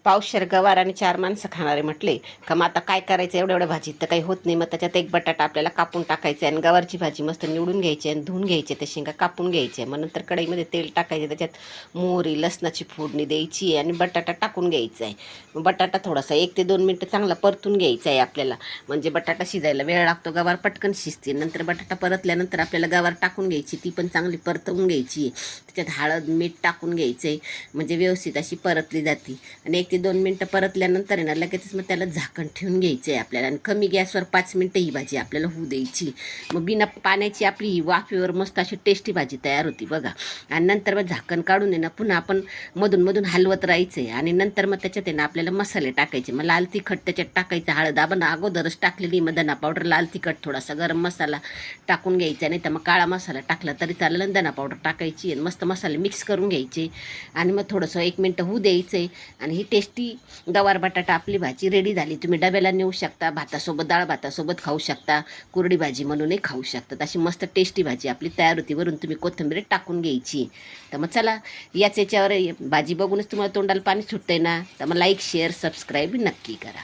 पावशेर गवार आणि 4 माणसं खाणारे म्हटले का मग आता काय करायचं, एवढ्या भाजीत तर काही होत नाही. मग त्याच्यात एक बटाटा आपल्याला कापून टाकायचा आहे आणि गवारची भाजी मस्त निवडून घ्यायची आणि धुवून घ्यायचे, ते शेंगा कापून घ्यायचे. मग नंतर कढईमध्ये तेल टाकायचे, त्याच्यात मोहरी लसणाची फोडणी द्यायची आणि बटाटा टाकून घ्यायचा आहे. मग बटाटा थोडासा 1 ते 2 मिनटं चांगला परतून घ्यायचा आहे आपल्याला, म्हणजे बटाटा शिजायला वेळ लागतो, गवार पटकन शिजते. नंतर बटाटा परतल्यानंतर आपल्याला गवार टाकून घ्यायची, ती पण चांगली परतवून घ्यायची. त्याच्यात हळद मीठ टाकून घ्यायचं आहे, म्हणजे व्यवस्थित अशी परतली जाते. आणि 1 ते 2 मिनटं परतल्यानंतर आहे ना लगेचच मग त्याला झाकण ठेवून घ्यायचं आहे आपल्याला आणि कमी गॅसवर 5 मिनटं ही भाजी आपल्याला होऊ द्यायची. मग बिना पाण्याची आपली ही वाफेवर मस्त अशी टेस्टी भाजी तयार होती बघा. आणि नंतर मग झाकण काढून आहे ना पुन्हा आपण मधून हलवत राहायचं आहे. आणि नंतर मग त्याच्यात आहे ना आपल्याला मसाले टाकायचे. मग लाल तिखट त्याच्यात टाकायचं, हळद आपण अगोदरच टाकलेली, मग धना पावडर, लाल तिखट, थोडासा गरम मसाला टाकून घ्यायचा. नाही तर मग काळा मसाला टाकला तरी चालेल, आणि धना पावडर टाकायची आणि मस्त मसाले मिक्स करून घ्यायचे. आणि मग थोडंसं 1 मिनटं होऊ द्यायचं आहे. आणि ही टेस्टी गवार बटाटा आपली भाजी रेडी झाली. तुम्ही डब्याला नेऊ शकता, भातासोबत, डाळ भातासोबत खाऊ शकता, कोरडी भाजी म्हणूनही खाऊ शकतात. अशी मस्त टेस्टी भाजी आपली तयार होती. वरून तुम्ही कोथिंबीर टाकून घ्यायची. तर मग चला, याच्यावर भाजी बघूनच तुम्हाला तोंडाला पाणी सुटतंय ना, तर मग लाईक शेअर सबस्क्राईब नक्की करा.